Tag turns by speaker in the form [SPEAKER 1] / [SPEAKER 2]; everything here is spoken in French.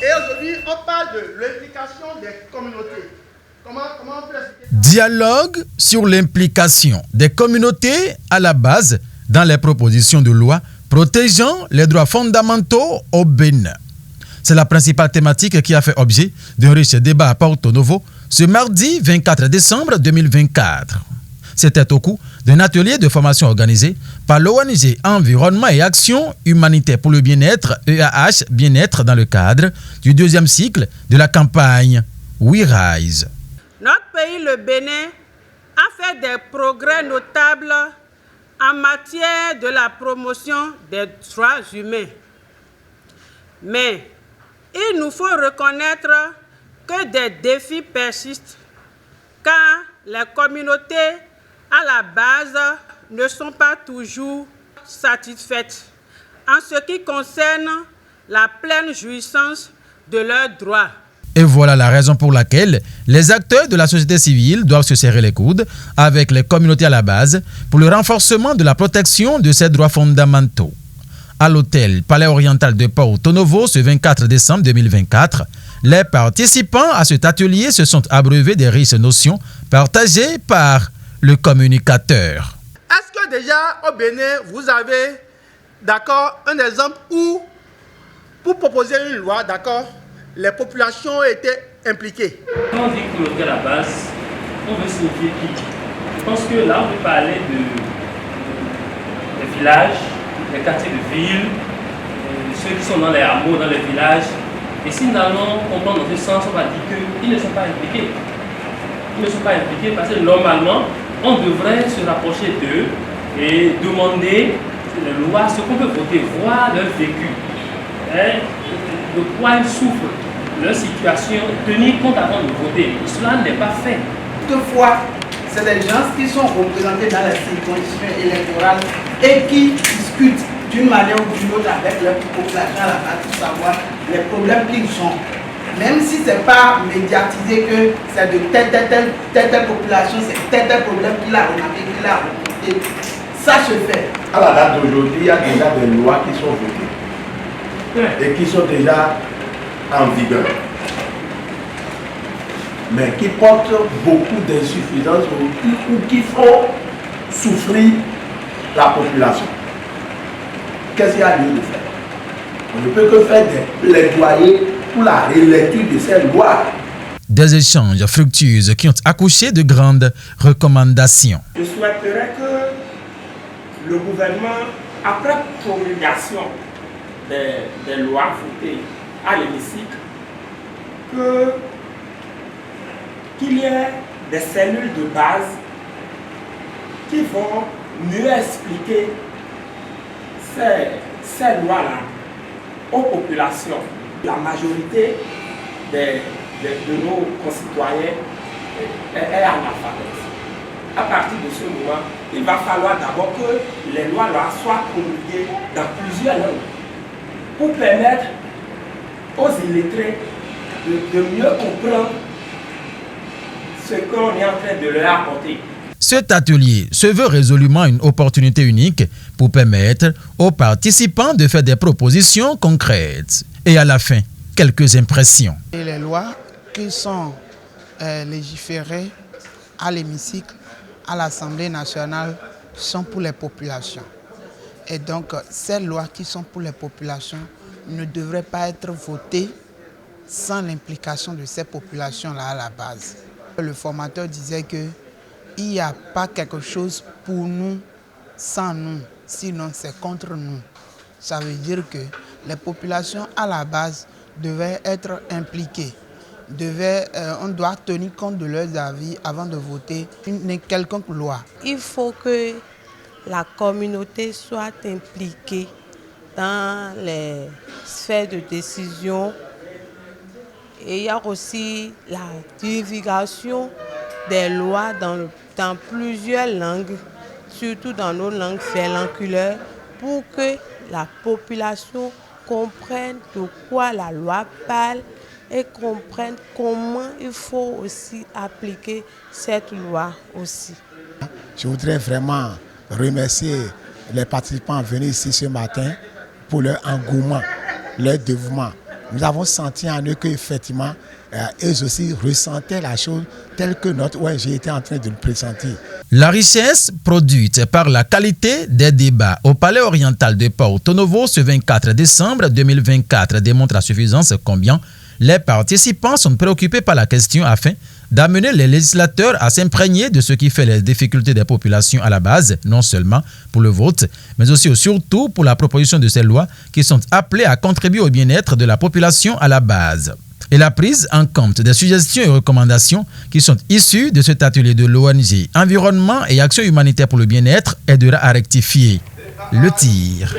[SPEAKER 1] Et aujourd'hui, on parle de l'implication des communautés. Comment on peut expliquer ça?
[SPEAKER 2] Dialogue sur l'implication des communautés à la base dans les propositions de loi protégeant les droits fondamentaux au Bénin. C'est la principale thématique qui a fait objet d'un riche débat à Porto Novo ce mardi 24 décembre 2024. C'était au cours d'un atelier de formation organisé par l'ONG Environnement et Action Humanitaire pour le Bien-être, EAH Bien-être, dans le cadre du deuxième cycle de la campagne We Rise.
[SPEAKER 3] Notre pays, le Bénin, a fait des progrès notables en matière de la promotion des droits humains. Mais il nous faut reconnaître que des défis persistent car les communautés à la base ne sont pas toujours satisfaites en ce qui concerne la pleine jouissance de leurs droits.
[SPEAKER 2] Et voilà la raison pour laquelle les acteurs de la société civile doivent se serrer les coudes avec les communautés à la base pour le renforcement de la protection de ces droits fondamentaux. À l'hôtel Palais Oriental de Porto Novo ce 24 décembre 2024, les participants à cet atelier se sont abreuvés des riches notions partagées par le communicateur.
[SPEAKER 1] Est-ce que déjà au Bénin, vous avez, d'accord, un exemple où, pour proposer une loi, d'accord, les populations ont été impliquées?
[SPEAKER 4] Quand on dit communauté à la base, on veut signifier qui? Je pense que là, on peut parler des villages, des quartiers de ville, ceux qui sont dans les hameaux, dans les villages. Et si nous allons comprendre dans ce sens, on va dire qu'ils ne sont pas impliqués. Ils ne sont pas impliqués parce que normalement, on devrait se rapprocher d'eux et demander les lois, ce qu'on peut voter, voir leur vécu, de quoi ils souffrent, leur situation, tenir compte avant de voter. Cela n'est pas fait.
[SPEAKER 5] Toutefois, c'est des gens qui sont représentés dans les circonscriptions électorales et qui discutent d'une manière ou d'une autre avec leur population à la base pour savoir les problèmes qu'ils ont. Même si ce n'est pas médiatisé que c'est de telle population, c'est tel problème qu'il a remarqué, qu'il a remonté, ça se fait.
[SPEAKER 6] À la date d'aujourd'hui, il y a déjà des lois qui sont votées et qui sont déjà en vigueur, mais qui portent beaucoup d'insuffisances ou qui font souffrir la population. Qu'est-ce qu'il y a lieu de faire? On ne peut que faire des plaidoyers pour la relecture de ces lois.
[SPEAKER 2] Des échanges fructueux qui ont accouché de grandes recommandations.
[SPEAKER 7] Je souhaiterais que le gouvernement, après promulgation des lois votées à l'hémicycle, qu'il y ait des cellules de base qui vont mieux expliquer ces lois-là aux populations. La majorité de nos concitoyens est analphabète. À partir de ce moment, il va falloir d'abord que les lois-là soient promulguées dans plusieurs langues pour permettre aux illettrés de mieux comprendre ce qu'on est en train de leur apporter.
[SPEAKER 2] Cet atelier se veut résolument une opportunité unique pour permettre aux participants de faire des propositions concrètes. Et à la fin, quelques impressions.
[SPEAKER 8] Et les lois qui sont légiférées à l'hémicycle, à l'Assemblée nationale, sont pour les populations. Et donc, ces lois qui sont pour les populations ne devraient pas être votées sans l'implication de ces populations-là à la base. Le formateur disait qu'il n'y a pas quelque chose pour nous sans nous, sinon c'est contre nous. Ça veut dire que les populations à la base devaient être impliquées. On doit tenir compte de leurs avis avant de voter une quelconque loi.
[SPEAKER 3] Il faut que la communauté soit impliquée dans les sphères de décision. Et il y a aussi la divulgation des lois dans plusieurs langues, surtout dans nos langues vernanculaires, pour que la population comprenne de quoi la loi parle et comprenne comment il faut aussi appliquer cette loi aussi.
[SPEAKER 9] Je voudrais vraiment remercier les participants venus ici ce matin pour leur engouement, leur dévouement nous avons senti en eux qu'effectivement, eux aussi ressentaient la chose telle que notre ONG était en train de le présenter.
[SPEAKER 2] La richesse produite par la qualité des débats au Palais oriental de Porto Novo ce 24 décembre 2024 démontre à suffisance combien les participants sont préoccupés par la question afin d'amener les législateurs à s'imprégner de ce qui fait les difficultés des populations à la base, non seulement pour le vote, mais aussi et surtout pour la proposition de ces lois qui sont appelées à contribuer au bien-être de la population à la base. Et la prise en compte des suggestions et recommandations qui sont issues de cet atelier de l'ONG Environnement et Action humanitaire pour le bien-être aidera à rectifier le tir.